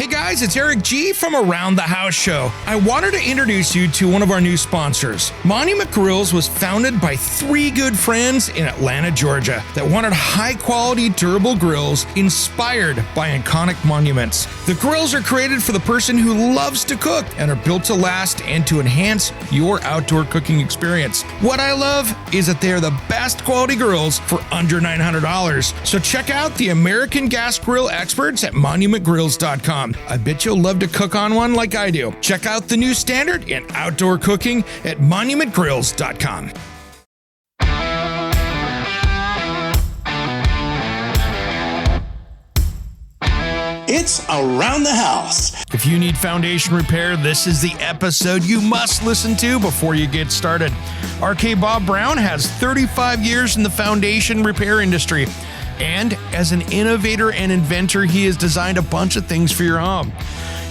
Hey guys, it's Eric G from Around the House Show. I wanted to introduce you to one of our new sponsors. Monument Grills was founded by three good friends in Atlanta, Georgia that wanted high-quality, durable grills inspired by iconic monuments. The grills are created for the person who loves to cook and are built to last and to enhance your outdoor cooking experience. What I love is that they are the best quality grills for under $900. So check out the American gas grill experts at monumentgrills.com. I bet you'll love to cook on one like I do. Check out the new standard in outdoor cooking at monumentgrills.com. It's Around the House. If you need foundation repair, this is the episode you must listen to before you get started. RK Bob Brown has 35 years in the foundation repair industry. And as an innovator and inventor, he has designed a bunch of things for your home.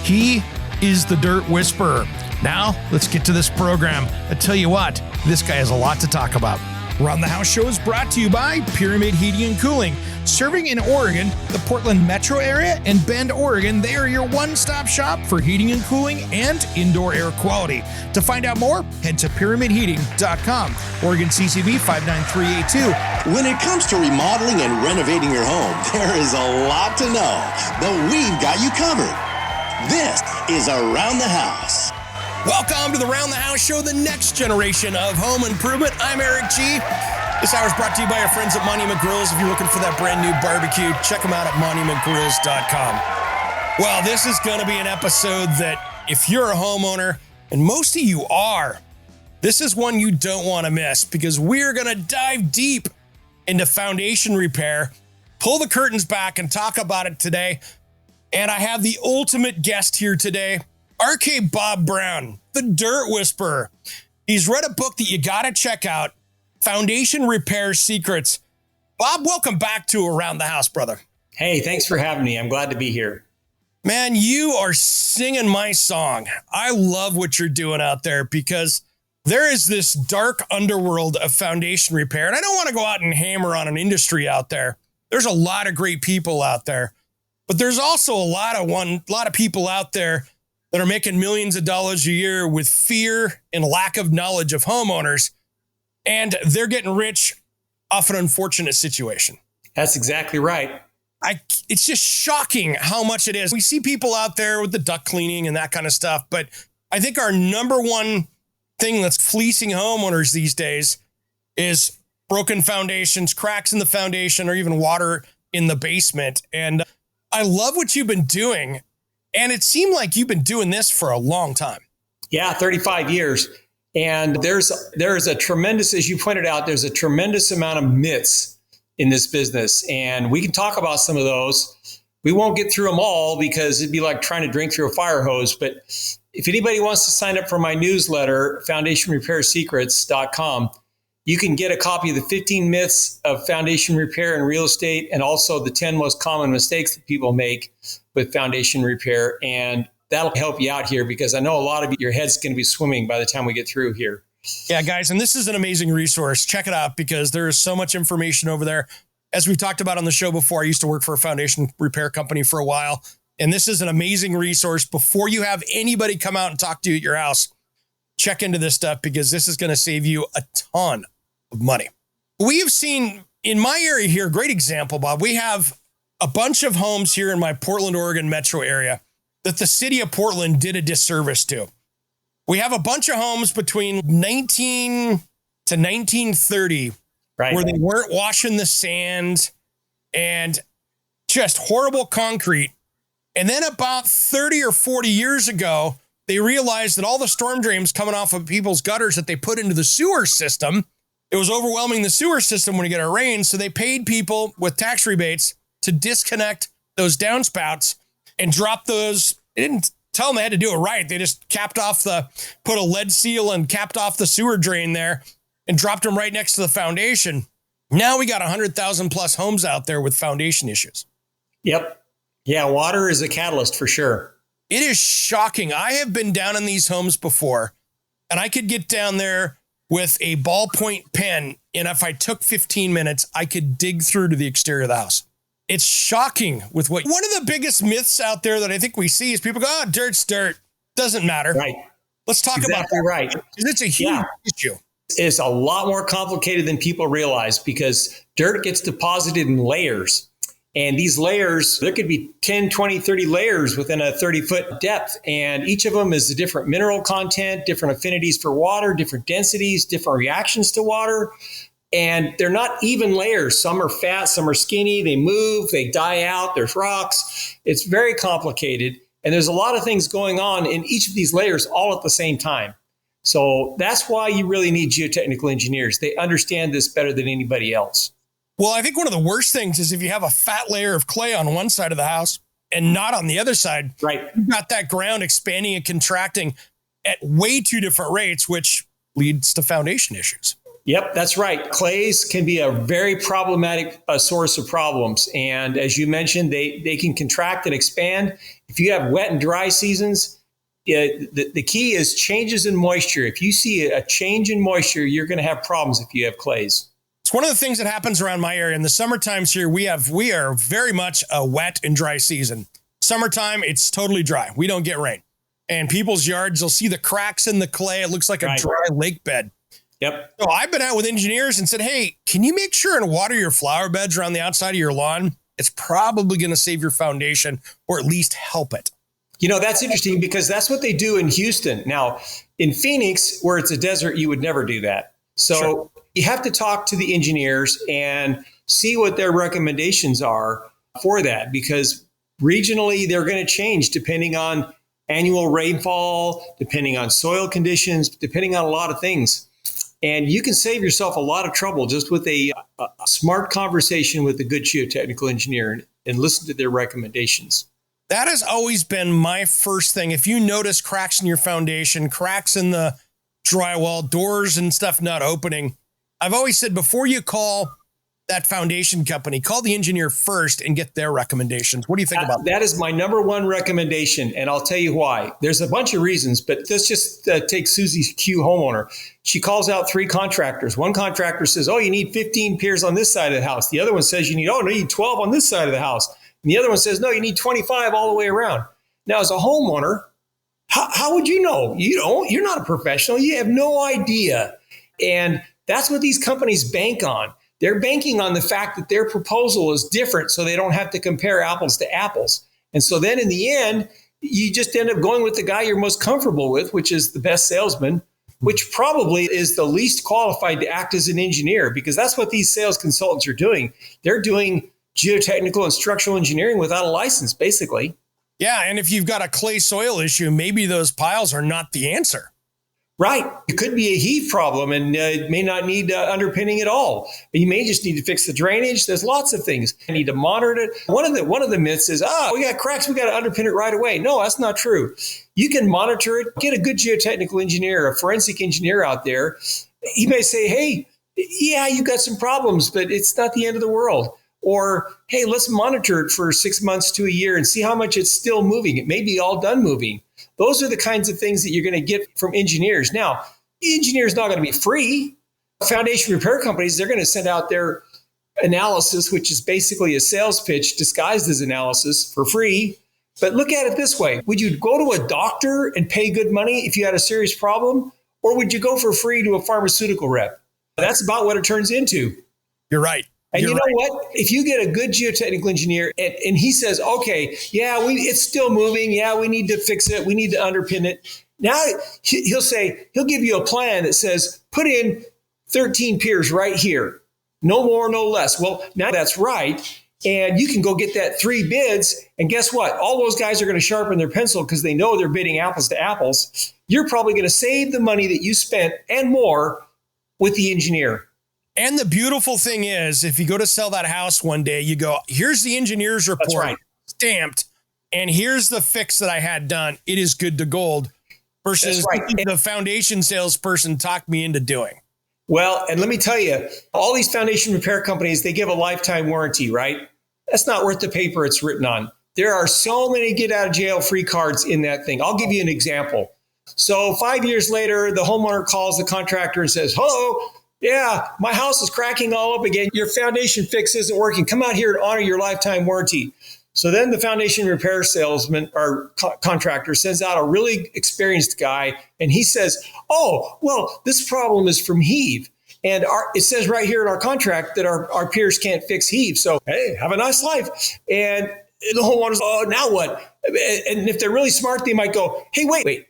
He is the Dirt Whisperer. Now, let's get to this program. I tell you what, this guy has a lot to talk about. Around the House Show is brought to you by Pyramid Heating and Cooling. Serving in Oregon, the Portland metro area, and Bend, Oregon, they are your one-stop shop for heating and cooling and indoor air quality. To find out more, head to pyramidheating.com. Oregon CCB 59382. When it comes to remodeling and renovating your home, there is a lot to know, but we've got you covered. This is Around the House. Welcome to the Around the House Show, the next generation of home improvement. I'm Eric G. This hour is brought to you by our friends at Monument Grills. If you're looking for that brand new barbecue, check them out at monumentgrills.com. Well, this is going to be an episode that if you're a homeowner, and most of you are, this is one you don't want to miss because we're going to dive deep into foundation repair, pull the curtains back and talk about it today. And I have the ultimate guest here today, RK Bob Brown, the Dirt Whisperer. He's read a book that you got to check out, Foundation Repair Secrets. Bob, welcome back to Around the House, brother. Hey, thanks for having me. I'm glad to be here. Man, you are singing my song. I love what you're doing out there because there is this dark underworld of foundation repair. And I don't want to go out and hammer on an industry out there. There's a lot of great people out there, but there's also a lot of people out there that are making millions of dollars a year with fear and lack of knowledge of homeowners. And they're getting rich off an unfortunate situation. That's exactly right. It's just shocking how much it is. We see people out there with the duct cleaning and that kind of stuff. But I think our number one thing that's fleecing homeowners these days is broken foundations, cracks in the foundation, or even water in the basement. And I love what you've been doing. And it seemed like you've been doing this for a long time. Yeah, 35 years. And there's a tremendous, as you pointed out, there's a tremendous amount of myths in this business. And we can talk about some of those. We won't get through them all because it'd be like trying to drink through a fire hose. But if anybody wants to sign up for my newsletter, foundationrepairsecrets.com, you can get a copy of the 15 myths of foundation repair in real estate and also the 10 most common mistakes that people make with foundation repair. And that'll help you out here because I know a lot of your head's going to be swimming by the time we get through here. Yeah, guys, and this is an amazing resource. Check it out because there is so much information over there. As we've talked about on the show before, I used to work for a foundation repair company for a while. And this is an amazing resource. Before you have anybody come out and talk to you at your house, check into this stuff because this is going to save you a ton of money. We have seen in my area here, great example, Bob. We have a bunch of homes here in my Portland, Oregon metro area that the city of Portland did a disservice to. We have a bunch of homes between 19 to 1930 where they weren't washing the sand and just horrible concrete. And then about 30 or 40 years ago, they realized that all the storm drains coming off of people's gutters that they put into the sewer system, it was overwhelming the sewer system when you get a rain. So they paid people with tax rebates to disconnect those downspouts and drop those. They didn't tell them they had to do it right. They just put a lead seal and capped off the sewer drain there and dropped them right next to the foundation. Now we got 100,000 plus homes out there with foundation issues. Yep. Yeah, water is a catalyst for sure. It is shocking. I have been down in these homes before, and I could get down there with a ballpoint pen, and if I took 15 minutes, I could dig through to the exterior of the house. It's shocking with one of the biggest myths out there that I think we see is people go, oh, dirt's dirt. Doesn't matter. Right. Let's talk about that. Right. Because it's a huge issue. It's a lot more complicated than people realize because dirt gets deposited in layers. And these layers, there could be 10, 20, 30 layers within a 30-foot depth. And each of them is a different mineral content, different affinities for water, different densities, different reactions to water. And they're not even layers. Some are fat, some are skinny. They move, they die out. There's rocks. It's very complicated. And there's a lot of things going on in each of these layers all at the same time. So that's why you really need geotechnical engineers. They understand this better than anybody else. Well, I think one of the worst things is if you have a fat layer of clay on one side of the house and not on the other side, right? You've got that ground expanding and contracting at way too different rates, which leads to foundation issues. Yep, that's right. Clays can be a very problematic source of problems. And as you mentioned, they can contract and expand. If you have wet and dry seasons, the key is changes in moisture. If you see a change in moisture, you're going to have problems if you have clays. It's one of the things that happens around my area. In the summer times here, we are very much a wet and dry season. Summertime, it's totally dry. We don't get rain. And people's yards, you'll see the cracks in the clay. It looks like a dry lake bed. Yep. So I've been out with engineers and said, hey, can you make sure and water your flower beds around the outside of your lawn? It's probably going to save your foundation or at least help it. You know, that's interesting because that's what they do in Houston. Now, in Phoenix, where it's a desert, you would never do that. So you have to talk to the engineers and see what their recommendations are for that, because regionally they're going to change depending on annual rainfall, depending on soil conditions, depending on a lot of things. And you can save yourself a lot of trouble just with a smart conversation with a good geotechnical engineer and listen to their recommendations. That has always been my first thing. If you notice cracks in your foundation, cracks in the drywall, doors and stuff not opening, I've always said before you call that foundation company, call the engineer first and get their recommendations. What do you think about that? That is my number one recommendation, and I'll tell you why. There's a bunch of reasons, but let's just take Susie Q, homeowner. She calls out 3 contractors. One contractor says, oh, you need 15 piers on this side of the house. The other one says you need 12 on this side of the house. And the other one says, no, you need 25 all the way around. Now, as a homeowner, how would you know? You're not a professional. You have no idea. And that's what these companies bank on. They're banking on the fact that their proposal is different so they don't have to compare apples to apples. And so then in the end, you just end up going with the guy you're most comfortable with, which is the best salesman, which probably is the least qualified to act as an engineer, because that's what these sales consultants are doing. They're doing geotechnical and structural engineering without a license, basically. Yeah, and if you've got a clay soil issue, maybe those piles are not the answer. Right. It could be a heave problem and it may not need underpinning at all. You may just need to fix the drainage. There's lots of things. You need to monitor it. One of the myths is, we got cracks, we got to underpin it right away. No, that's not true. You can monitor it. Get a good geotechnical engineer, a forensic engineer out there. He may say, hey, yeah, you got some problems, but it's not the end of the world. Or, hey, let's monitor it for 6 months to a year and see how much it's still moving. It may be all done moving. Those are the kinds of things that you're going to get from engineers. Now, the engineer is not going to be free. Foundation repair companies, they're going to send out their analysis, which is basically a sales pitch disguised as analysis for free. But look at it this way. Would you go to a doctor and pay good money if you had a serious problem? Or would you go for free to a pharmaceutical rep? That's about what it turns into. You're right. And you know what? If you get a good geotechnical engineer and he says, okay, yeah, it's still moving. Yeah, we need to fix it. We need to underpin it. Now he'll give you a plan that says, put in 13 piers right here. No more, no less. Well, now that's right. And you can go get that 3 bids. And guess what? All those guys are going to sharpen their pencil because they know they're bidding apples to apples. You're probably going to save the money that you spent and more with the engineer. And the beautiful thing is, if you go to sell that house one day, you go, here's the engineer's report, stamped, and here's the fix that I had done. It is good to gold versus the foundation salesperson talked me into doing. Well, and let me tell you, all these foundation repair companies, they give a lifetime warranty, right? That's not worth the paper it's written on. There are so many get out of jail free cards in that thing. I'll give you an example. So 5 years later, the homeowner calls the contractor and says, hello, Yeah, my house is cracking all up again. Your foundation fix isn't working. Come out here and honor your lifetime warranty. So then the foundation repair salesman or contractor sends out a really experienced guy, and he says, oh, well, this problem is from heave. And it says right here in our contract that our peers can't fix heave. So, hey, have a nice life. And the homeowners, oh, now what? And if they're really smart, they might go, hey, wait.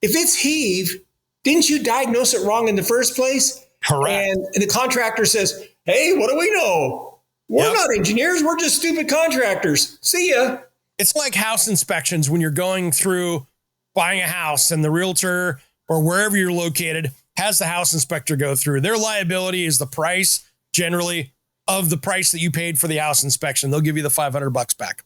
If it's heave, didn't you diagnose it wrong in the first place? Correct. And the contractor says, hey, what do we know? We're not engineers. We're just stupid contractors. See ya. It's like house inspections when you're going through buying a house and the realtor or wherever you're located has the house inspector go through. Their liability is the price generally of the price that you paid for the house inspection. They'll give you the $500 back.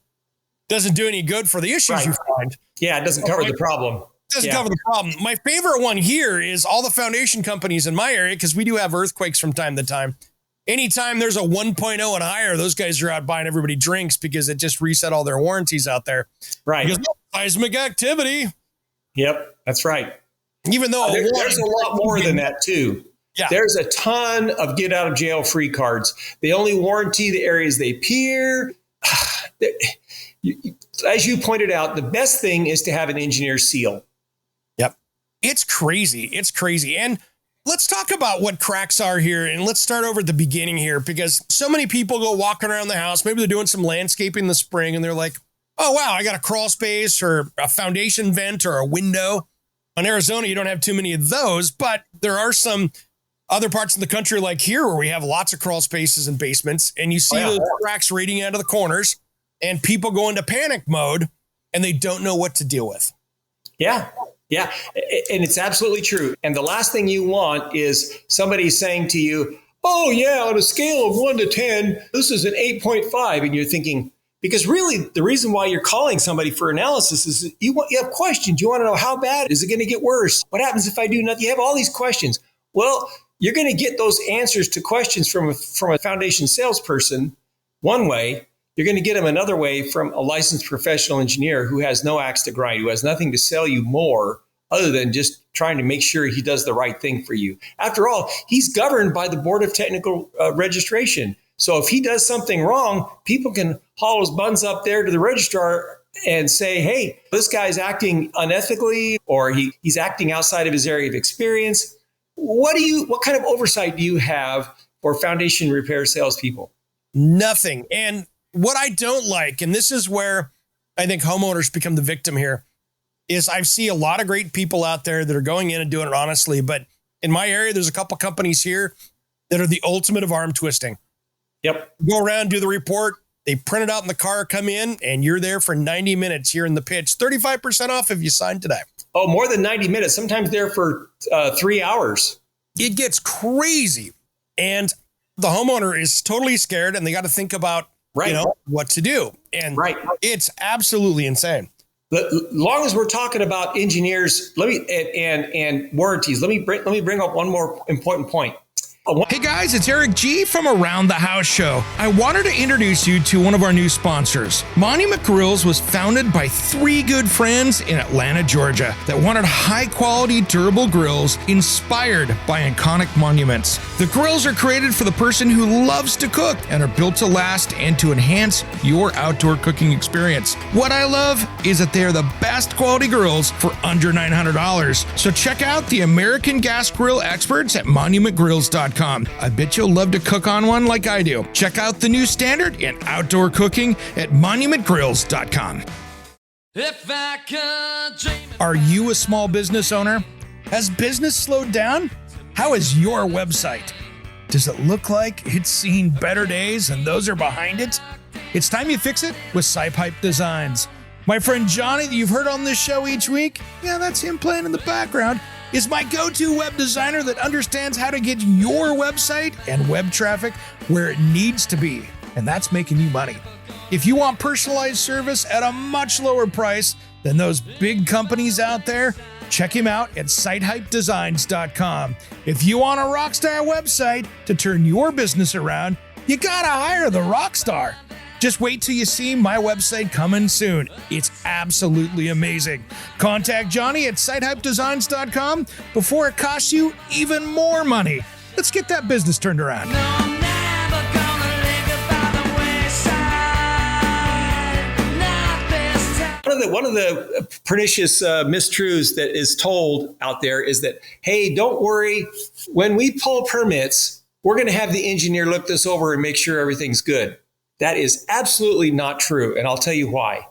Doesn't do any good for the issues you find. Yeah, it doesn't cover the problem. Doesn't cover the problem. My favorite one here is all the foundation companies in my area, because we do have earthquakes from time to time. Anytime there's a 1.0 and higher, those guys are out buying everybody drinks because it just reset all their warranties out there. Right. Because seismic activity. Yep, that's right. Even though there's a lot more than that too. Yeah. There's a ton of get out of jail free cards. They only warranty the areas they peer. As you pointed out, the best thing is to have an engineer seal. Yep. It's crazy. It's crazy. And let's talk about what cracks are here. And let's start over at the beginning here, because so many people go walking around the house. Maybe they're doing some landscaping in the spring and they're like, oh, wow, I got a crawl space or a foundation vent or a window. In Arizona, you don't have too many of those, but there are some other parts of the country like here where we have lots of crawl spaces and basements, and you see those cracks radiating out of the corners and people go into panic mode and they don't know what to deal with. Yeah. Yeah. And it's absolutely true. And the last thing you want is somebody saying to you, oh, yeah, on a scale of 1 to 10, this is an 8.5. And you're thinking, because really the reason why you're calling somebody for analysis is you have questions. You want to know how bad is it going to get worse? What happens if I do nothing? You have all these questions. Well, you're going to get those answers to questions from a foundation salesperson one way. You're going to get them another way from a licensed professional engineer who has no axe to grind, who has nothing to sell you more other than just trying to make sure he does the right thing for you. After all, he's governed by the Board of Technical Registration. So if he does something wrong, people can haul his buns up there to the registrar and say, hey, this guy's acting unethically, or he's acting outside of his area of experience. What kind of oversight do you have for foundation repair salespeople? Nothing. And what I don't like, and this is where I think homeowners become the victim here, is I see a lot of great people out there that are going in and doing it honestly. But in my area, there's a couple companies here that are the ultimate of arm twisting. Yep. Go around, do the report. They print it out in the car, come in, and you're there for 90 minutes here in the pitch. 35% off if you sign today. Oh, more than 90 minutes. Sometimes there for 3 hours. It gets crazy. And the homeowner is totally scared, and they got to think about what to do. And it's absolutely insane. Long as we're talking about engineers, and warranties, let me bring up one more important point. Hey guys, it's Eric G from Around the House Show. I wanted to introduce you to one of our new sponsors. Monument Grills was founded by 3 good friends in Atlanta, Georgia that wanted high-quality, durable grills inspired by iconic monuments. The grills are created for the person who loves to cook and are built to last and to enhance your outdoor cooking experience. What I love is that they are the best quality grills for under $900. So check out the American gas grill experts at monumentgrills.com. I bet you'll love to cook on one like I do. Check out the new standard in outdoor cooking at monumentgrills.com. Are you a small business owner? Has business slowed down? How is your website? Does it look like it's seen better days and those are behind it? It's time you fix it with SciPipe Designs. My friend Johnny that you've heard on this show each week, yeah, that's him playing in the background, is my go-to web designer that understands how to get your website and web traffic where it needs to be, and that's making you money. If you want personalized service at a much lower price than those big companies out there, check him out at sitehypedesigns.com. If you want a rockstar website to turn your business around, you gotta hire the rockstar. Just wait till you see my website coming soon. It's absolutely amazing. Contact Johnny at sitehypedesigns.com before it costs you even more money. Let's get that business turned around. One of the pernicious mistruths that is told out there is that, hey, don't worry, when we pull permits, we're going to have the engineer look this over and make sure everything's good. That is absolutely not true. And I'll tell you why.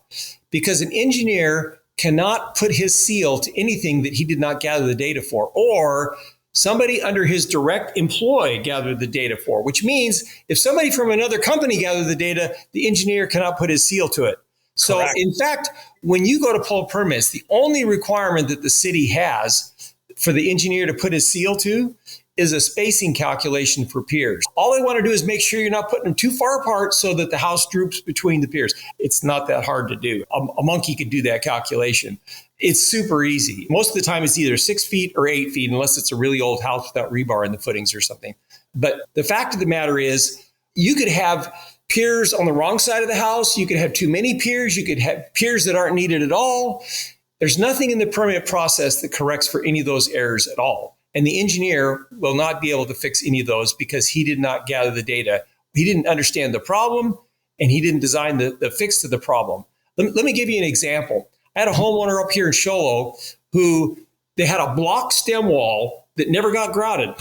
Because an engineer cannot put his seal to anything that he did not gather the data for, or somebody under his direct employ gathered the data for, which means if somebody from another company gathered the data, the engineer cannot put his seal to it. So correct. In fact, when you go to pull permits, the only requirement that the city has for the engineer to put his seal to is a spacing calculation for piers. All they want to do is make sure you're not putting them too far apart so that the house droops between the piers. It's not that hard to do. A monkey could do that calculation. It's super easy. Most of the time it's either 6 feet or 8 feet, unless it's a really old house without rebar in the footings or something. But the fact of the matter is, you could have piers on the wrong side of the house. You could have too many piers. You could have piers that aren't needed at all. There's nothing in the permit process that corrects for any of those errors at all. And the engineer will not be able to fix any of those because he did not gather the data. He didn't understand the problem, and he didn't design the fix to the problem. Let me give you an example. I had a homeowner up here in Show Low who they had a block stem wall that never got grouted.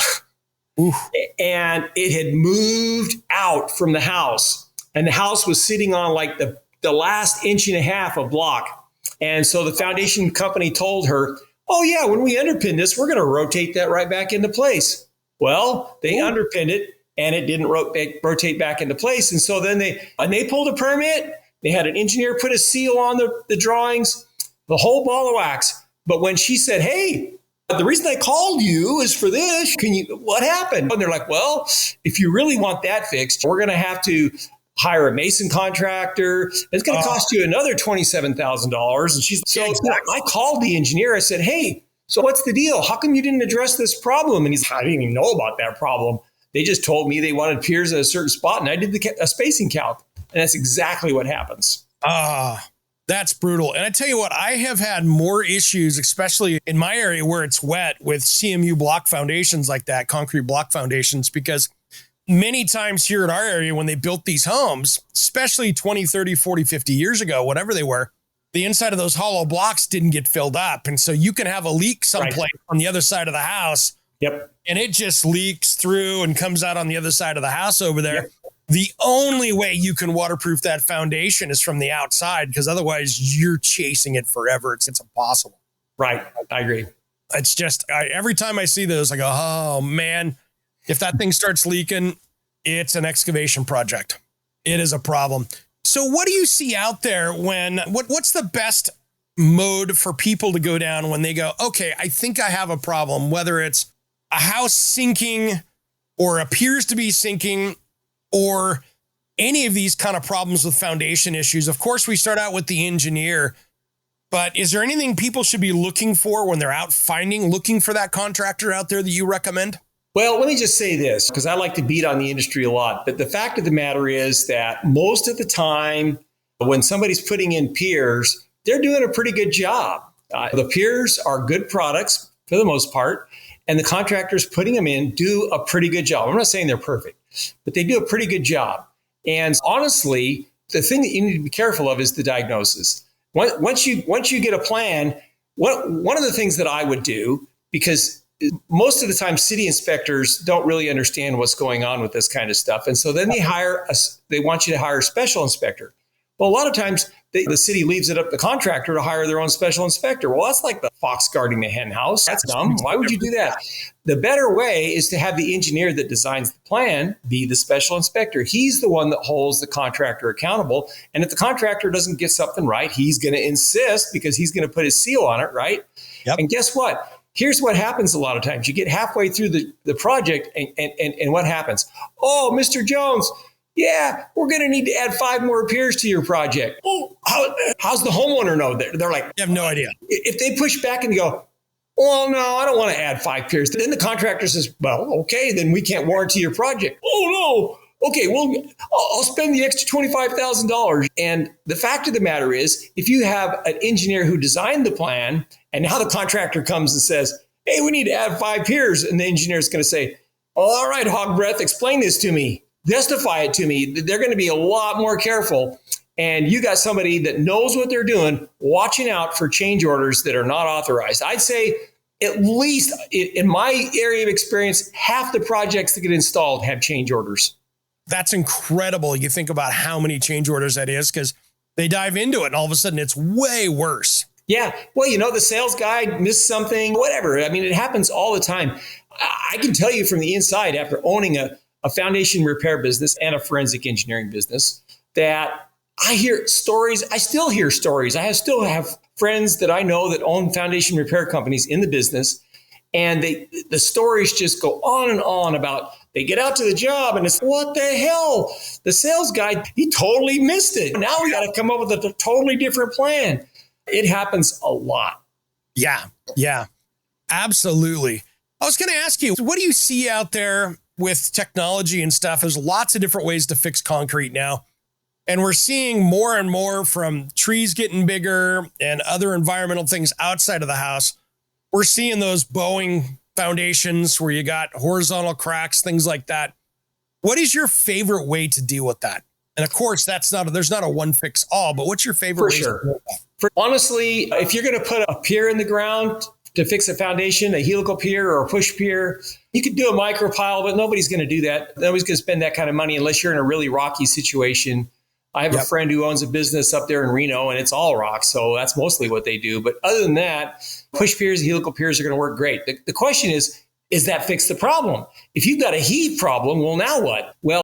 Oof. And it had moved out from the house, and the house was sitting on like the last inch and a half of block. And so the foundation company told her, oh yeah, when we underpin this, we're going to rotate that right back into place. Well, they underpinned it and it didn't rotate back into place. And so then they pulled a permit. They had an engineer put a seal on the drawings, the whole ball of wax. But when she said, hey, the reason I called you is for this. What happened? And they're like, well, if you really want that fixed, we're going to have to hire a mason contractor. It's going to cost you another $27,000. And she's so exactly. I called the engineer. I said, hey, so what's the deal? How come you didn't address this problem? And he's, I didn't even know about that problem. They just told me they wanted piers at a certain spot, and I did a spacing calc. And that's exactly what happens. That's brutal. And I tell you what, I have had more issues, especially in my area where it's wet, with CMU block foundations like that, concrete block foundations, because many times here in our area, when they built these homes, especially 20, 30, 40, 50 years ago, whatever they were, the inside of those hollow blocks didn't get filled up. And so you can have a leak someplace on the other side of the house. Yep. And it just leaks through and comes out on the other side of the house over there. Yep. The only way you can waterproof that foundation is from the outside, because otherwise you're chasing it forever. It's impossible. Right. I agree. It's just, every time I see those, I go, oh man, if that thing starts leaking, it's an excavation project. It is a problem. So what do you see out there what's the best mode for people to go down when they go, okay, I think I have a problem, whether it's a house sinking or appears to be sinking, or any of these kind of problems with foundation issues? Of course, we start out with the engineer, but is there anything people should be looking for when they're out looking for that contractor out there that you recommend? Well, let me just say this, because I like to beat on the industry a lot. But the fact of the matter is that most of the time when somebody's putting in piers, they're doing a pretty good job. The piers are good products for the most part, and the contractors putting them in do a pretty good job. I'm not saying they're perfect, but they do a pretty good job. And honestly, the thing that you need to be careful of is the diagnosis. Once you get a plan, one of the things that I would do, because most of the time city inspectors don't really understand what's going on with this kind of stuff. And so then they want you to hire a special inspector. Well, a lot of times the city leaves it up to the contractor to hire their own special inspector. Well, that's like the fox guarding the hen house. That's dumb. Why would you do that? The better way is to have the engineer that designs the plan be the special inspector. He's the one that holds the contractor accountable. And if the contractor doesn't get something right, he's going to insist, because he's going to put his seal on it, right? Yep. And guess what? Here's what happens a lot of times. You get halfway through the project and what happens? Oh, Mr. Jones, yeah, we're going to need to add 5 more piers to your project. Oh, how's the homeowner know? They're like, you have no idea. If they push back and go, well, no, I don't want to add 5 piers. Then the contractor says, well, okay, then we can't warranty your project. Oh, no. Okay, well, I'll spend the extra $25,000. And the fact of the matter is, if you have an engineer who designed the plan, and now the contractor comes and says, hey, we need to add 5 piers, and the engineer is going to say, All right, hog breath, explain this to me. Justify it to me. They're going to be a lot more careful. And you got somebody that knows what they're doing, watching out for change orders that are not authorized. I'd say at least in my area of experience, half the projects that get installed have change orders. That's incredible. You think about how many change orders that is, because they dive into it and all of a sudden it's way worse. Yeah. Well, the sales guy missed something, whatever. I mean, it happens all the time. I can tell you from the inside, after owning a foundation repair business and a forensic engineering business, that I hear stories. I still hear stories. Still have friends that I know that own foundation repair companies in the business. And the stories just go on and on about they get out to the job and it's, what the hell? The sales guy, he totally missed it. Now we got to come up with a totally different plan. It happens a lot. Yeah, absolutely. I was going to ask you, what do you see out there with technology and stuff? There's lots of different ways to fix concrete now. And we're seeing more and more from trees getting bigger and other environmental things outside of the house. We're seeing those bowing foundations where you got horizontal cracks, things like that. What is your favorite way to deal with that? And of course, there's not a one fix all, but what's your favorite way to deal with that? Honestly, if you're going to put a pier in the ground to fix a foundation, a helical pier or a push pier, you could do a micro pile, but nobody's going to do that. Nobody's going to spend that kind of money unless you're in a really rocky situation. I have a friend who owns a business up there in Reno and it's all rock. So that's mostly what they do. But other than that, push piers and helical piers are going to work great. The question is that fix the problem? If you've got a heave problem, well, now what? Well,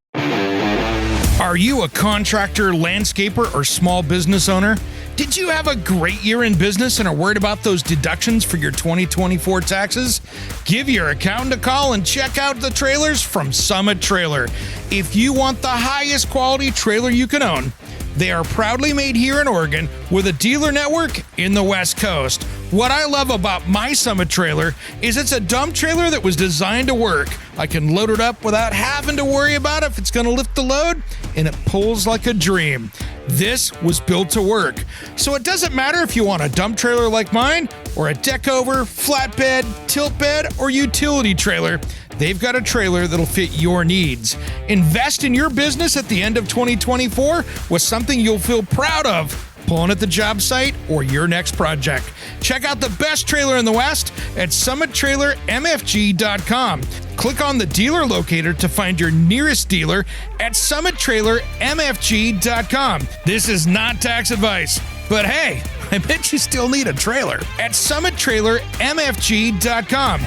are you a contractor, landscaper, or small business owner? Did you have a great year in business and are worried about those deductions for your 2024 taxes? Give your accountant a call and check out the trailers from Summit Trailer. If you want the highest quality trailer you can own, they are proudly made here in Oregon with a dealer network in the West Coast. What I love about my Summit Trailer is it's a dump trailer that was designed to work. I can load it up without having to worry about if it's going to lift the load, and it pulls like a dream. This was built to work. So it doesn't matter if you want a dump trailer like mine, or a deck over, flatbed, tilt bed, or utility trailer. They've got a trailer that'll fit your needs. Invest in your business at the end of 2024 with something you'll feel proud of pulling at the job site or your next project. Check out the best trailer in the West at summittrailermfg.com. Click on the dealer locator to find your nearest dealer at summittrailermfg.com. This is not tax advice, but hey, I bet you still need a trailer at summittrailermfg.com.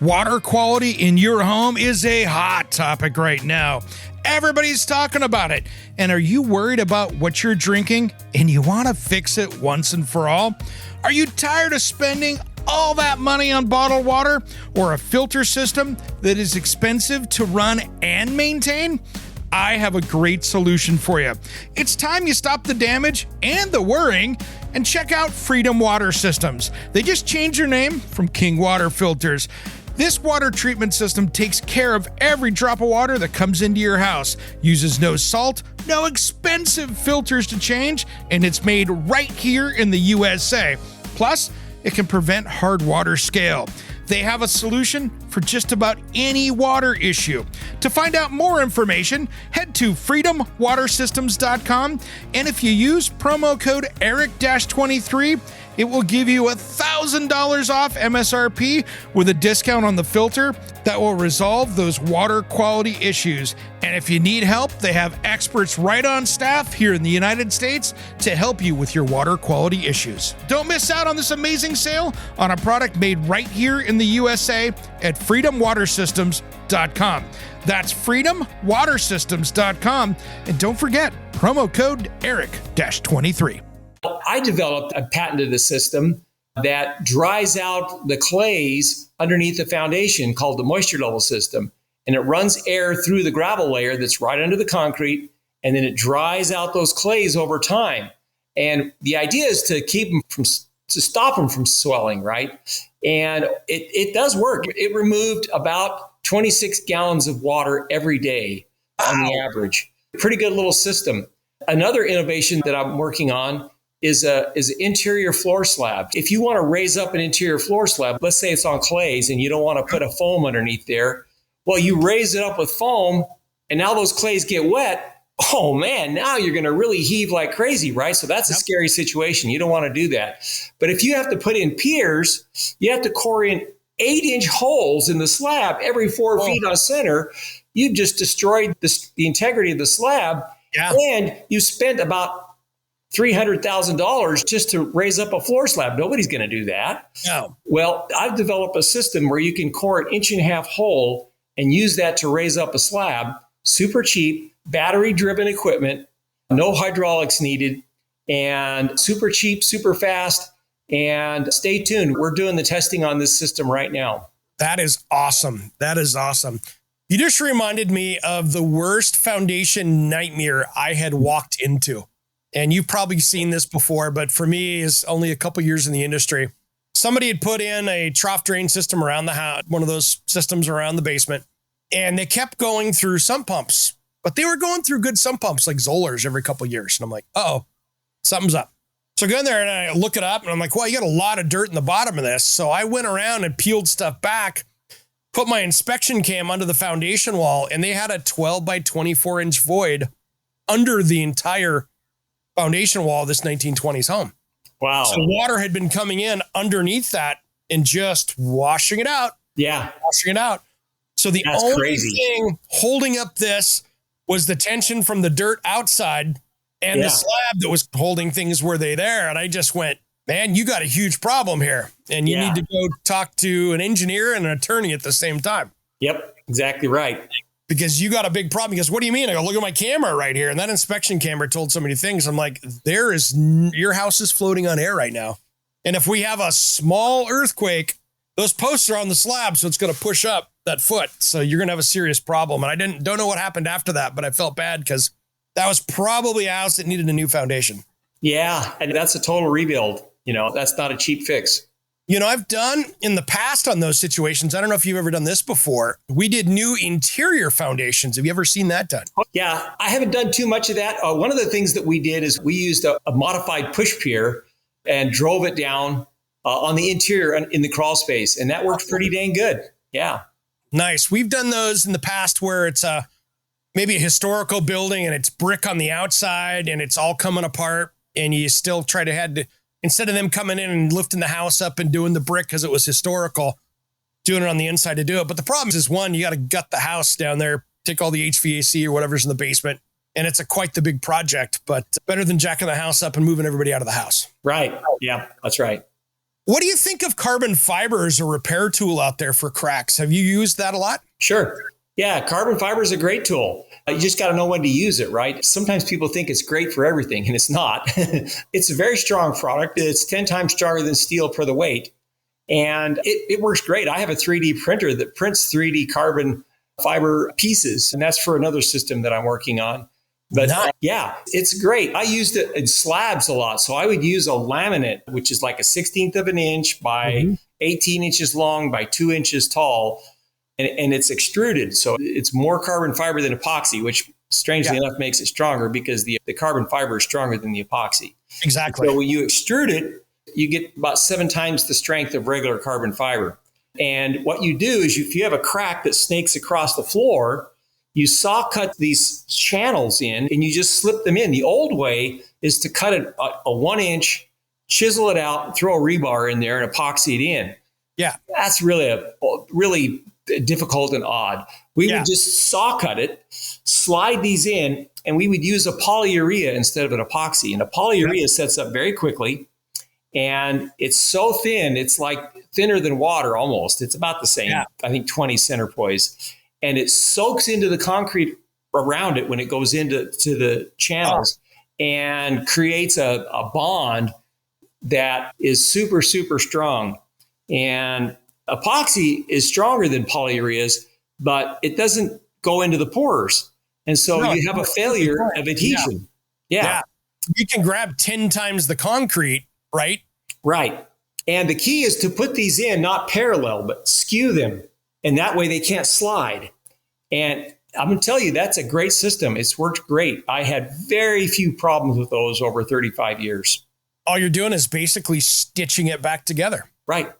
Water quality in your home is a hot topic right now. Everybody's talking about it. And are you worried about what you're drinking and you want to fix it once and for all? Are you tired of spending all that money on bottled water or a filter system that is expensive to run and maintain? I have a great solution for you. It's time you stop the damage and the worrying and check out Freedom Water Systems. They just changed their name from King Water Filters. This water treatment system takes care of every drop of water that comes into your house, uses no salt, no expensive filters to change, and it's made right here in the USA. Plus, it can prevent hard water scale. They have a solution for just about any water issue. To find out more information, head to freedomwatersystems.com, and if you use promo code ERIC-23, it will give you $1,000 off MSRP with a discount on the filter that will resolve those water quality issues. And if you need help, they have experts right on staff here in the United States to help you with your water quality issues. Don't miss out on this amazing sale on a product made right here in the USA at freedomwatersystems.com. That's freedomwatersystems.com. And don't forget, promo code ERIC-23. I developed and patented a system that dries out the clays underneath the foundation called the moisture level system. And it runs air through the gravel layer that's right under the concrete, and then it dries out those clays over time. And the idea is to stop them from swelling, right? And it does work. It removed about 26 gallons of water every day on the average. Pretty good little system. Another innovation that I'm working on is an interior floor slab. If you want to raise up an interior floor slab, let's say it's on clays and you don't want to put a foam underneath there. Well, you raise it up with foam and now those clays get wet. Oh man, now you're going to really heave like crazy, right? So that's a scary situation. You don't want to do that. But if you have to put in piers, you have to core in 8-inch holes in the slab every 4 feet on center. You've just destroyed the integrity of the slab. Yeah. And you spent about $300,000 just to raise up a floor slab. Nobody's going to do that. No. Well, I've developed a system where you can core an 1.5-inch hole and use that to raise up a slab. Super cheap, battery-driven equipment, no hydraulics needed, and super cheap, super fast. And stay tuned. We're doing the testing on this system right now. That is awesome. That is awesome. You just reminded me of the worst foundation nightmare I had walked into. And you've probably seen this before, but for me, is only a couple years in the industry. Somebody had put in a trough drain system around the house, one of those systems around the basement, and they kept going through sump pumps, but they were going through good sump pumps like Zollers every couple of years. And I'm like, uh-oh, something's up. So I go in there and I look it up and I'm like, well, you got a lot of dirt in the bottom of this. So I went around and peeled stuff back, put my inspection cam under the foundation wall, and they had a 12 by 24 inch void under the entire foundation wall of this 1920s home. Wow. So water had been coming in underneath that and just washing it out. Yeah. Washing it out. So the only thing holding up this was the tension from the dirt outside and the slab that was holding things were they there. And I just went, man, you got a huge problem here. And you need to go talk to an engineer and an attorney at the same time. Yep, exactly right. Because you got a big problem. Because what do you mean? I go, look at my camera right here. And that inspection camera told so many things. I'm like, your house is floating on air right now. And if we have a small earthquake, those posts are on the slab. So it's going to push up that foot. So you're going to have a serious problem. And I don't know what happened after that, but I felt bad because that was probably a house that needed a new foundation. Yeah. And that's a total rebuild. That's not a cheap fix. I've done in the past on those situations. I don't know if you've ever done this before. We did new interior foundations. Have you ever seen that done? Yeah, I haven't done too much of that. One of the things that we did is we used a modified push pier and drove it down on the interior in the crawl space. And that worked pretty dang good. Yeah. Nice. We've done those in the past where it's maybe a historical building and it's brick on the outside and it's all coming apart. And you still try to instead of them coming in and lifting the house up and doing the brick because it was historical, doing it on the inside to do it. But the problem is one, you got to gut the house down there, take all the HVAC or whatever's in the basement. And it's quite the big project, but better than jacking the house up and moving everybody out of the house. Right. Yeah, that's right. What do you think of carbon fiber as a repair tool out there for cracks? Have you used that a lot? Sure. Yeah, carbon fiber is a great tool. You just got to know when to use it, right? Sometimes people think it's great for everything, and it's not. It's a very strong product. It's 10 times stronger than steel per the weight. And it works great. I have a 3D printer that prints 3D carbon fiber pieces, and that's for another system that I'm working on. But yeah, it's great. I used it in slabs a lot. So I would use a laminate, which is like a 1/16 of an inch by 18 inches long by 2 inches tall. And it's extruded. So it's more carbon fiber than epoxy, which strangely enough makes it stronger because the carbon fiber is stronger than the epoxy. Exactly. So when you extrude it, you get about 7 times the strength of regular carbon fiber. And what you do is if you have a crack that snakes across the floor, you saw cut these channels in and you just slip them in. The old way is to cut a 1 inch, chisel it out, throw a rebar in there and epoxy it in. Yeah. That's really difficult and odd. We would just saw cut it, slide these in, and we would use a polyurea instead of an epoxy. And a polyurea sets up very quickly, and it's so thin, it's like thinner than water almost. It's about the same, I think 20 centipoise. And it soaks into the concrete around it when it goes into the channels and creates a bond that is super, super strong. And epoxy is stronger than polyureas, but it doesn't go into the pores. And so you have a failure of adhesion. Yeah. You can grab 10 times the concrete, right? Right. And the key is to put these in, not parallel, but skew them. And that way they can't slide. And I'm going to tell you, that's a great system. It's worked great. I had very few problems with those over 35 years. all you're doing is basically stitching it back together. Right.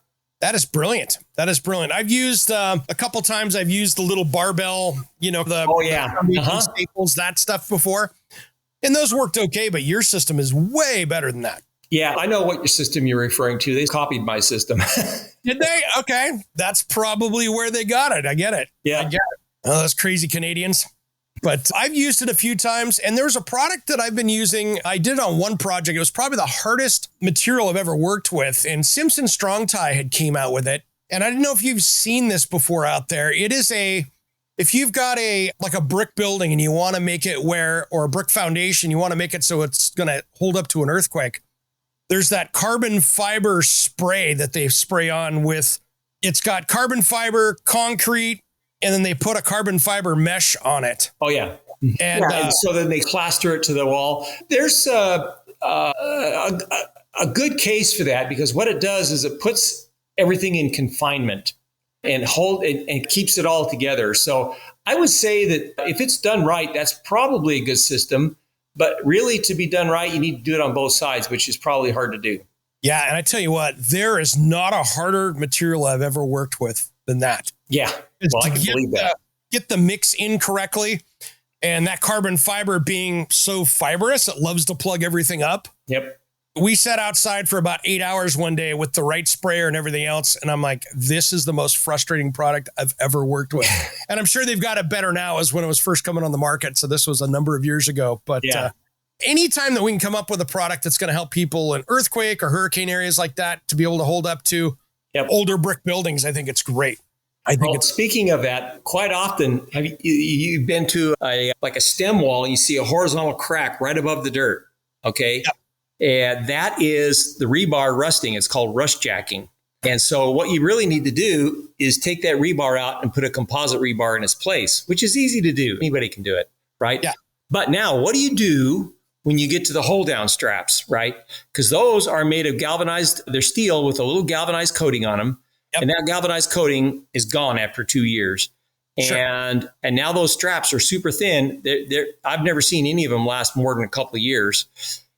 That is brilliant. That is brilliant. I've used a couple times. I've used the little barbell, the staples, that stuff before. And those worked okay, but your system is way better than that. Yeah, I know what your system you're referring to. They copied my system. Did they? Okay. That's probably where they got it. I get it. Yeah. I get it. Oh, those crazy Canadians. But I've used it a few times, and there's a product that I've been using. I did it on one project. It was probably the hardest material I've ever worked with, and Simpson Strong Tie had came out with it. And I don't know if you've seen this before out there. It is if you've got a brick building and you want to make it or a brick foundation, you want to make it so it's going to hold up to an earthquake. There's that carbon fiber spray that they spray on with, it's got carbon fiber, concrete, and then they put a carbon fiber mesh on it. Oh, yeah. And so then they plaster it to the wall. There's a good case for that, because what it does is it puts everything in confinement and keeps it all together. So I would say that if it's done right, that's probably a good system. But really, to be done right, you need to do it on both sides, which is probably hard to do. Yeah. And I tell you what, there is not a harder material I've ever worked with than that. Yeah. Well, I can believe that. Get the mix in correctly. And that carbon fiber being so fibrous, it loves to plug everything up. Yep. We sat outside for about 8 hours one day with the right sprayer and everything else. And I'm like, this is the most frustrating product I've ever worked with. And I'm sure they've got it better now as when it was first coming on the market. So this was a number of years ago. But anytime that we can come up with a product that's going to help people in earthquake or hurricane areas like that to be able to hold up to older brick buildings, I think it's great. Speaking of that, quite often, have you've been to a stem wall and you see a horizontal crack right above the dirt? Okay. Yep. And that is the rebar rusting. It's called rust jacking. And so what you really need to do is take that rebar out and put a composite rebar in its place, which is easy to do. Anybody can do it, right? Yeah. But now what do you do when you get to the hold down straps, right? Because those are made of galvanized, they're steel with a little galvanized coating on them. Yep. And that galvanized coating is gone after 2 years. Sure. And now those straps are super thin. I've never seen any of them last more than a couple of years.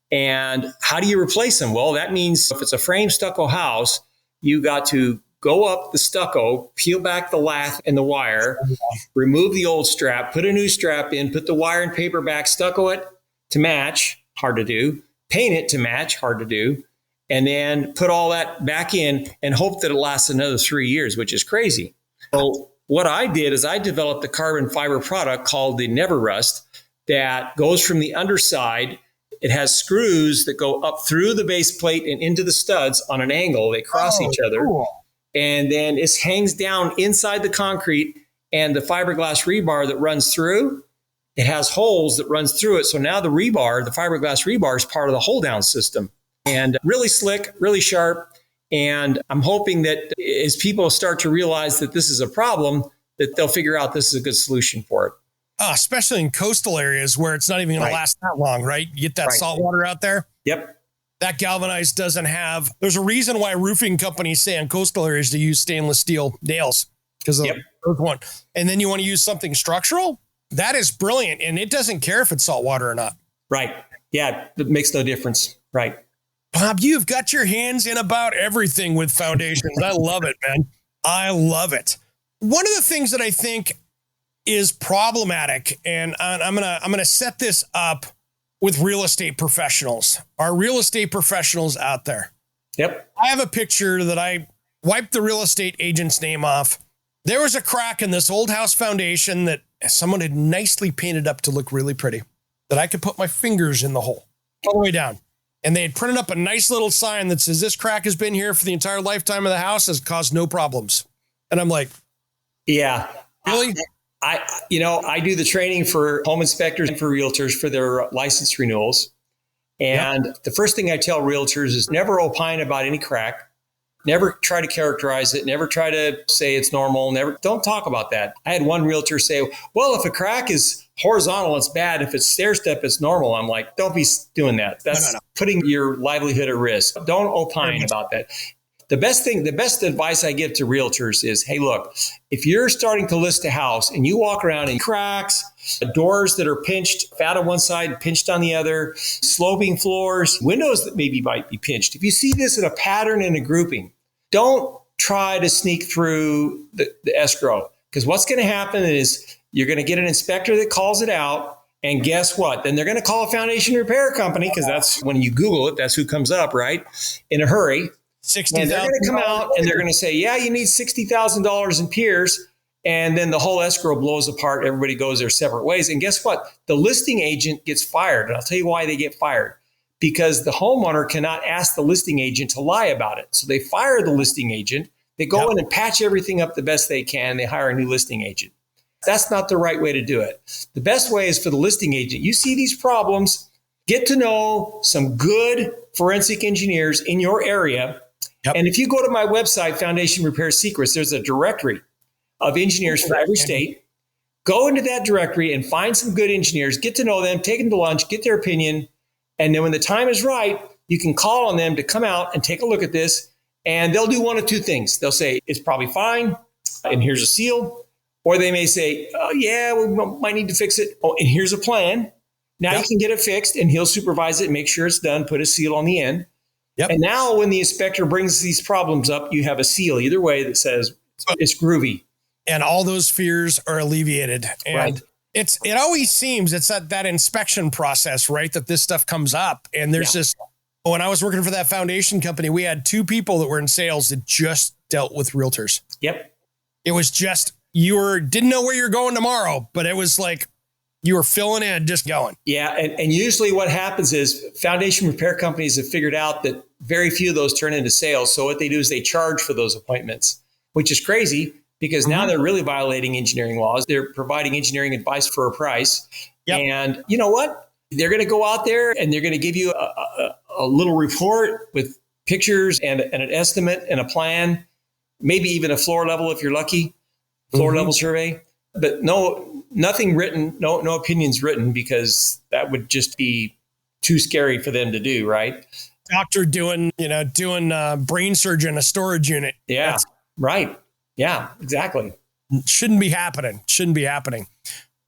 And how do you replace them? Well, that means if it's a frame stucco house, you got to go up the stucco, peel back the lath and the wire, remove the old strap, put a new strap in, put the wire and paper back, stucco it to match, hard to do, paint it to match, hard to do, and then put all that back in and hope that it lasts another 3 years, which is crazy. So what I did is I developed a carbon fiber product called the Never Rust that goes from the underside. It has screws that go up through the base plate and into the studs on an angle. They cross each other. Cool. And then it hangs down inside the concrete, and the fiberglass rebar that runs through, it has holes that runs through it. So now the fiberglass rebar is part of the hold down system, and really slick, really sharp. And I'm hoping that as people start to realize that this is a problem, that they'll figure out this is a good solution for it. Especially in coastal areas where it's not even going to last that long, right? You get that salt water out there. Yep. That galvanized doesn't have, there's a reason why roofing companies say in coastal areas to use stainless steel nails because of the earth one. And then you want to use something structural. That is brilliant. And it doesn't care if it's salt water or not. Right. Yeah. It makes no difference. Right. Bob, you've got your hands in about everything with foundations. I love it, man. I love it. One of the things that I think is problematic, and I'm gonna set this up with real estate professionals. Our real estate professionals out there. Yep. I have a picture that I wiped the real estate agent's name off. There was a crack in this old house foundation that someone had nicely painted up to look really pretty, that I could put my fingers in the hole all the way down. And they had printed up a nice little sign that says, this crack has been here for the entire lifetime of the house, has caused no problems. And I'm like, yeah, really? I do the training for home inspectors and for realtors for their license renewals. And the first thing I tell realtors is never opine about any crack. Never try to characterize it. Never try to say it's normal. Don't talk about that. I had one realtor say, well, if a crack is horizontal, it's bad. If it's stair step, it's normal. I'm like, don't be doing that. That's putting your livelihood at risk. Don't opine about that. The best advice I give to realtors is, hey, look, if you're starting to list a house and you walk around and cracks, doors that are pinched, fat on one side, pinched on the other, sloping floors, windows that maybe might be pinched. If you see this in a pattern and a grouping, don't try to sneak through the escrow, because what's going to happen is you're going to get an inspector that calls it out. And guess what? Then they're going to call a foundation repair company, because that's when you Google it, that's who comes up, right? In a hurry. And they're going to come out and they're going to say, yeah, you need $60,000 in piers. And then the whole escrow blows apart. Everybody goes their separate ways. And guess what? The listing agent gets fired. And I'll tell you why they get fired. Because the homeowner cannot ask the listing agent to lie about it. So they fire the listing agent. They go in and patch everything up the best they can. They hire a new listing agent. That's not the right way to do it. The best way is for the listing agent. You see these problems, get to know some good forensic engineers in your area. And if you go to my website, Foundation Repair Secrets, there's a directory of engineers for every state. Go into that directory and find some good engineers, get to know them, take them to lunch, get their opinion. And then when the time is right, you can call on them to come out and take a look at this. And they'll do one of two things. They'll say, it's probably fine, and here's a seal. Or they may say, oh, yeah, we might need to fix it. Oh, and here's a plan. Now you can get it fixed, and he'll supervise it and make sure it's done, put a seal on the end. And now when the inspector brings these problems up, you have a seal either way that says it's groovy. And all those fears are alleviated. And it always seems it's that inspection process, right? That this stuff comes up. And there's this, when I was working for that foundation company, we had two people that were in sales that just dealt with realtors. It was just, didn't know where you're going tomorrow, but it was like you were filling in, just going. And usually what happens is foundation repair companies have figured out that very few of those turn into sales. So what they do is they charge for those appointments, which is crazy because now they're really violating engineering laws. They're providing engineering advice for a price. And you know what? They're going to go out there and they're going to give you a little report with pictures and an estimate and a plan, maybe even a floor level if you're lucky. Floor level survey, but nothing written, no opinions written, because that would just be too scary for them to do, right? Doctor doing brain surgery in a storage unit. Right. Yeah, exactly. Shouldn't be happening.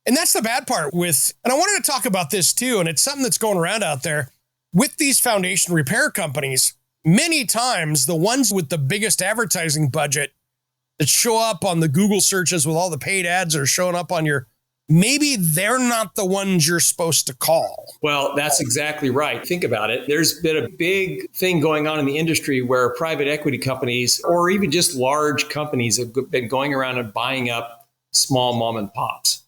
And that's the bad part with, and I wanted to talk about this too, and it's something that's going around out there with these foundation repair companies. Many times the ones with the biggest advertising budget that show up on the Google searches with all the paid ads that are showing up on maybe they're not the ones you're supposed to call. Well, that's exactly right. Think about it. There's been a big thing going on in the industry where private equity companies, or even just large companies, have been going around and buying up small mom and pops.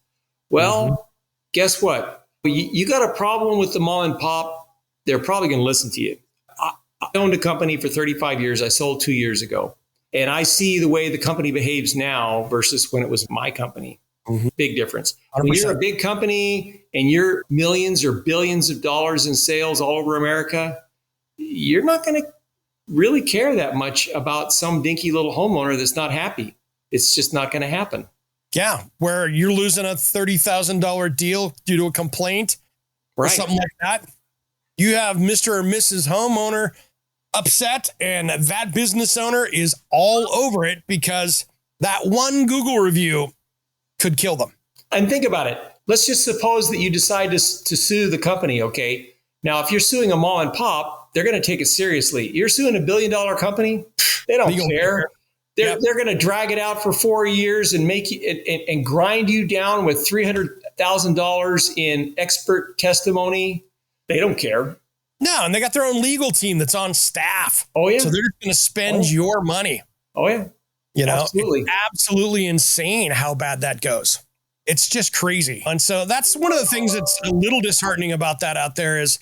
Well, guess what? You got a problem with the mom and pop, they're probably going to listen to you. I owned a company for 35 years. I sold 2 years ago. And I see the way the company behaves now versus when it was my company. Big difference. 100%. When you're a big company and you're millions or billions of dollars in sales all over America, you're not going to really care that much about some dinky little homeowner that's not happy. It's just not going to happen. Yeah, where you're losing a $30,000 deal due to a complaint or something like that. You have Mr. or Mrs. homeowner upset, and that business owner is all over it because that one Google review could kill them. And think about it. Let's just suppose that you decide to sue the company. Okay. Now, if you're suing a mom and pop, they're going to take it seriously. You're suing $1 billion company. They don't care. They're going to drag it out for 4 years and make you and grind you down with $300,000 in expert testimony. They don't care. No, and they got their own legal team that's on staff. Oh, yeah. So they're going to spend your money. Oh, yeah. It's absolutely insane how bad that goes. It's just crazy. And so that's one of the things that's a little disheartening about that out there is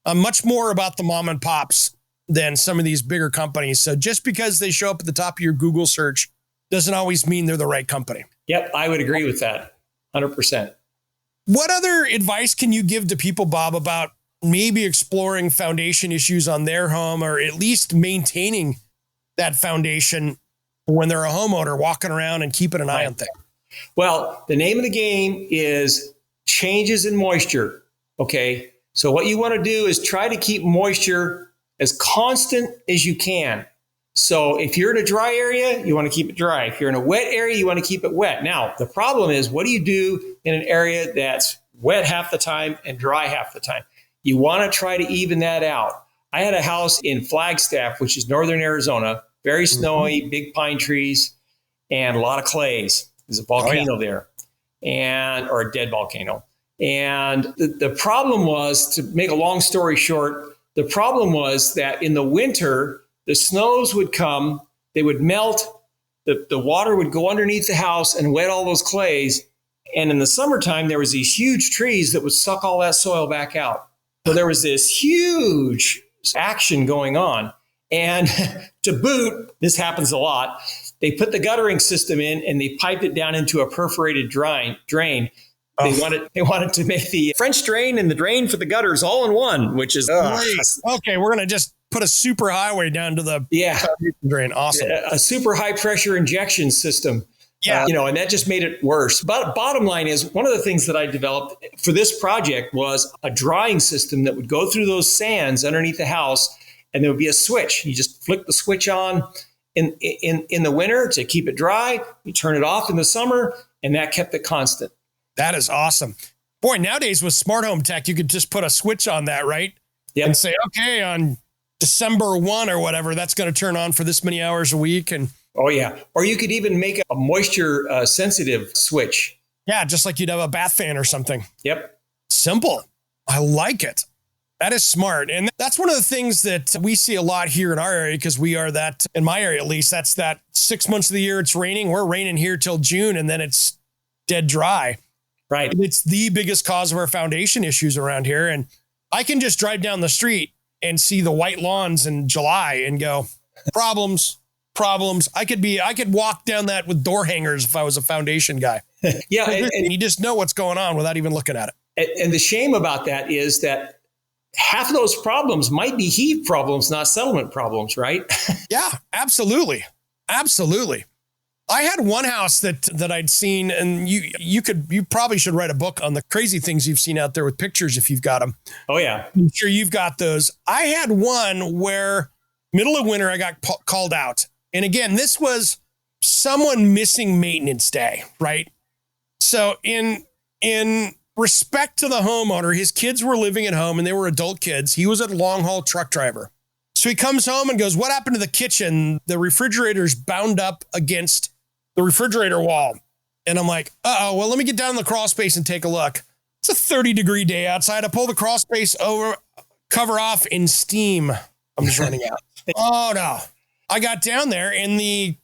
much more about the mom and pops than some of these bigger companies. So just because they show up at the top of your Google search doesn't always mean they're the right company. Yep, I would agree with that. 100%. What other advice can you give to people, Bob, about maybe exploring foundation issues on their home, or at least maintaining that foundation when they're a homeowner walking around and keeping an eye on things? Well, the name of the game is changes in moisture. Okay. So what you want to do is try to keep moisture as constant as you can. So if you're in a dry area, you want to keep it dry. If you're in a wet area, you want to keep it wet. Now, the problem is, what do you do in an area that's wet half the time and dry half the time? You want to try to even that out. I had a house in Flagstaff, which is northern Arizona, very snowy, big pine trees, and a lot of clays. There's a volcano there, or a dead volcano. And the problem was, to make a long story short, the problem was that in the winter, the snows would come, they would melt, the water would go underneath the house and wet all those clays. And in the summertime, there was these huge trees that would suck all that soil back out. So there was this huge action going on. And to boot, this happens a lot, they put the guttering system in and they piped it down into a perforated drain. They wanted to make the French drain and the drain for the gutters all in one, which is okay. We're gonna just put a super highway down to the drain. Awesome. A super high pressure injection system. Yeah. And that just made it worse. But bottom line is, one of the things that I developed for this project was a drying system that would go through those sands underneath the house, and there would be a switch. You just flick the switch on in the winter to keep it dry. You turn it off in the summer, and that kept it constant. That is awesome. Boy, nowadays with smart home tech, you could just put a switch on that, right? Yep. And say, okay, on December 1 or whatever, that's going to turn on for this many hours a week. And oh, yeah. Or you could even make a moisture sensitive switch. Yeah, just like you'd have a bath fan or something. Yep. Simple. I like it. That is smart. And that's one of the things that we see a lot here in our area, because we are that, in my area at least, that's that 6 months of the year it's raining. We're raining here till June, and then it's dead dry. Right. It's the biggest cause of our foundation issues around here. And I can just drive down the street and see the white lawns in July and go, problems. I could walk down that with door hangers if I was a foundation guy. Yeah. And you just know what's going on without even looking at it. And the shame about that is that half of those problems might be heave problems, not settlement problems, right? Yeah, absolutely. Absolutely. I had one house that I'd seen, and you probably should write a book on the crazy things you've seen out there with pictures if you've got them. Oh, yeah. I'm sure you've got those. I had one where middle of winter I got called out. And again, this was someone missing maintenance day, right? So in respect to the homeowner, his kids were living at home and they were adult kids. He was a long haul truck driver. So he comes home and goes, what happened to the kitchen? The refrigerator's bound up against the refrigerator wall. And I'm like, well, let me get down in the crawl space and take a look. It's a 30-degree day outside. I pull the crawl space over, cover off in steam. I'm just running out. Oh no. I got down there and the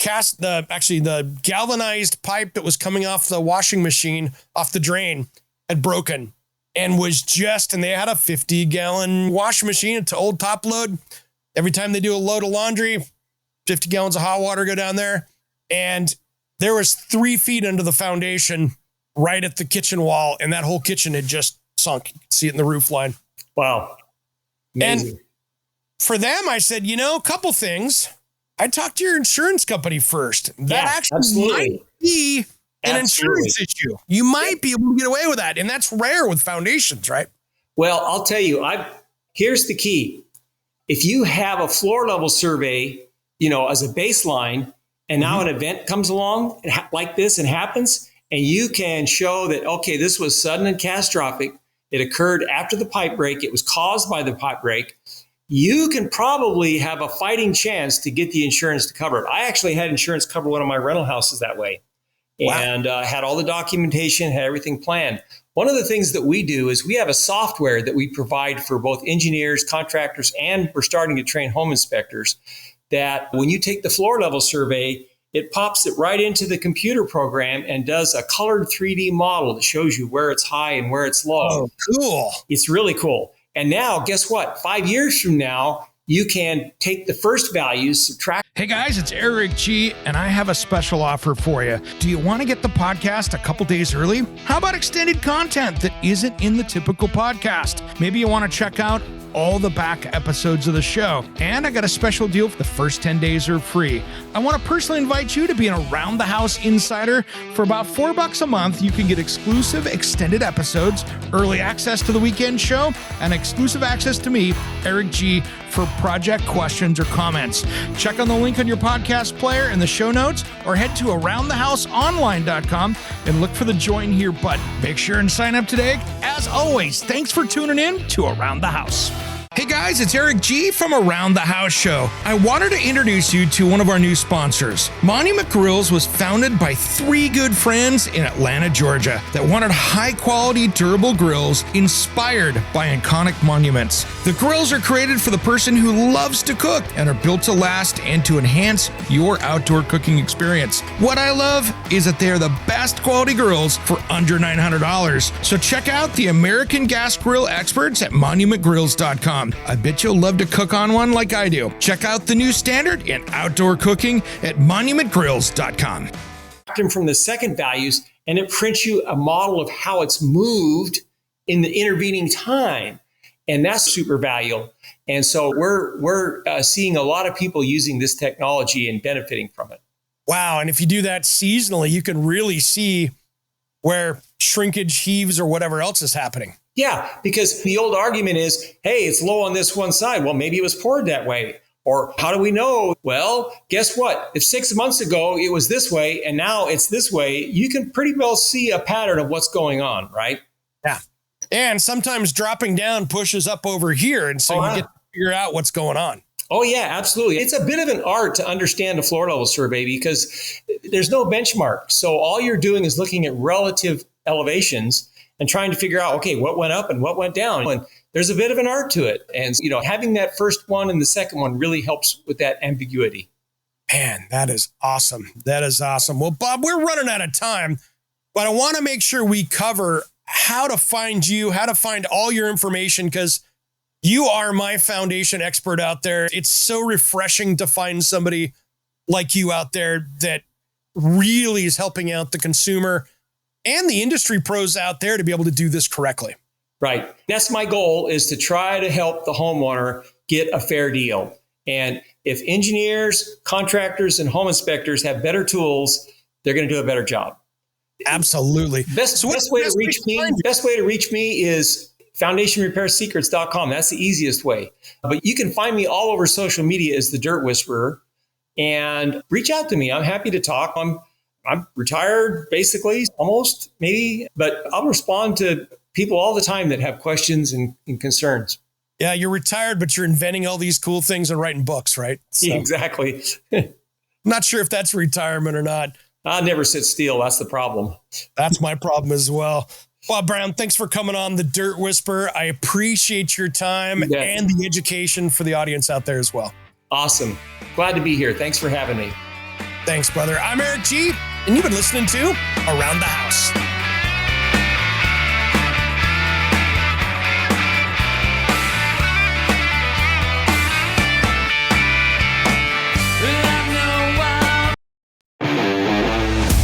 galvanized pipe that was coming off the washing machine off the drain had broken and they had a 50-gallon washing machine. It's an old top load. Every time they do a load of laundry, 50 gallons of hot water go down there. And there was 3 feet under the foundation right at the kitchen wall. And that whole kitchen had just sunk. You can see it in the roof line. Wow. Amazing. And for them, I said, a couple things. I'd talk to your insurance company first. That actually might be an insurance issue. You might be able to get away with that. And that's rare with foundations, right? Well, I'll tell you, here's the key. If you have a floor level survey, as a baseline, and now an event comes along like this and happens, and you can show that, okay, this was sudden and catastrophic. It occurred after the pipe break. It was caused by the pipe break. You can probably have a fighting chance to get the insurance to cover it. I actually had insurance cover one of my rental houses that way. Wow. And had all the documentation, had everything planned. One of the things that we do is we have a software that we provide for both engineers, contractors, and we're starting to train home inspectors, that when you take the floor level survey, it pops it right into the computer program and does a colored 3D model that shows you where it's high and where it's low. Oh, cool. It's really cool. And now, guess what? 5 years from now, you can take the first values, subtract. Hey guys, it's Eric G, and I have a special offer for you. Do you want to get the podcast a couple days early? How about extended content that isn't in the typical podcast? Maybe you want to check out all the back episodes of the show. And I got a special deal for the first 10 days are free. I want to personally invite you to be an Around the House insider. For about $4 a month, you can get exclusive extended episodes, early access to the weekend show, and exclusive access to me, Eric G., for project questions or comments. Check on the link on your podcast player in the show notes or head to aroundthehouseonline.com and look for the join here button. Make sure and sign up today. As always, thanks for tuning in to Around the House. Hey guys, it's Eric G. from Around the House Show. I wanted to introduce you to one of our new sponsors. Monument Grills was founded by three good friends in Atlanta, Georgia that wanted high-quality, durable grills inspired by iconic monuments. The grills are created for the person who loves to cook and are built to last and to enhance your outdoor cooking experience. What I love is that they are the best quality grills for under $900. So check out the American Gas Grill experts at monumentgrills.com. I bet you'll love to cook on one like I do. Check out the new standard in outdoor cooking at monumentgrills.com. From the second values, and it prints you a model of how it's moved in the intervening time. And that's super valuable. And so we're seeing a lot of people using this technology and benefiting from it. Wow. And if you do that seasonally, you can really see where shrinkage, heaves, or whatever else is happening. Yeah, because the old argument is, hey, it's low on this one side. Well, maybe it was poured that way. Or how do we know? Well, guess what? If 6 months ago it was this way and now it's this way, you can pretty well see a pattern of what's going on, right? Yeah. And sometimes dropping down pushes up over here. And so you get to figure out what's going on. Oh, yeah, absolutely. It's a bit of an art to understand a floor level survey because there's no benchmark. So all you're doing is looking at relative elevations and trying to figure out, okay, what went up and what went down. And there's a bit of an art to it. And, having that first one and the second one really helps with that ambiguity. Man, that is awesome. That is awesome. Well, Bob, we're running out of time, but I want to make sure we cover how to find you, how to find all your information, because you are my foundation expert out there. It's so refreshing to find somebody like you out there that really is helping out the consumer and the industry pros out there to be able to do this correctly. Right. That's my goal, is to try to help the homeowner get a fair deal. And if engineers, contractors, and home inspectors have better tools, they're going to do a better job. Absolutely. Best way to reach me is foundationrepairsecrets.com. That's the easiest way. But you can find me all over social media as the Dirt Whisperer, and reach out to me. I'm happy to talk. I'm retired, basically, almost, maybe, but I'll respond to people all the time that have questions and concerns. Yeah, you're retired, but you're inventing all these cool things and writing books, right? So, exactly. I'm not sure if that's retirement or not. I never sit still. That's the problem. That's my problem as well. Bob Brown, thanks for coming on the Dirt Whisperer. I appreciate your time and the education for the audience out there as well. Awesome. Glad to be here. Thanks for having me. Thanks, brother. I'm Eric G., and you've been listening to Around the House.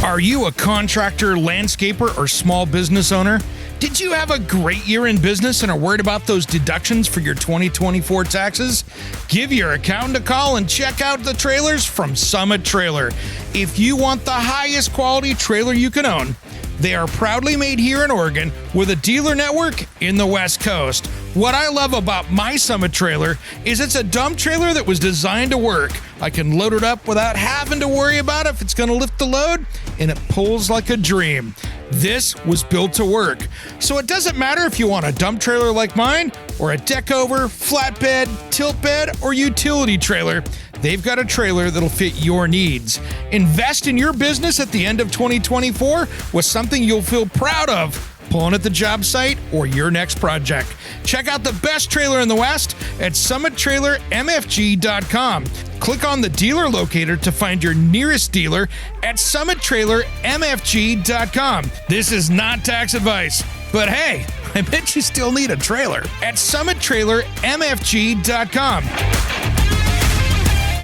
Are you a contractor, landscaper, or small business owner? Did you have a great year in business and are worried about those deductions for your 2024 taxes? Give your accountant a call and check out the trailers from Summit Trailer. If you want the highest quality trailer you can own, they are proudly made here in Oregon with a dealer network in the West Coast. What I love about my Summit trailer is it's a dump trailer that was designed to work. I can load it up without having to worry about if it's going to lift the load, and it pulls like a dream. This was built to work. So it doesn't matter if you want a dump trailer like mine or a deck over, flatbed, tilt bed, or utility trailer. They've got a trailer that'll fit your needs. Invest in your business at the end of 2024 with something you'll feel proud of pulling at the job site or your next project. Check out the best trailer in the West at summittrailermfg.com. Click on the dealer locator to find your nearest dealer at summittrailermfg.com. This is not tax advice, but hey, I bet you still need a trailer at summittrailermfg.com.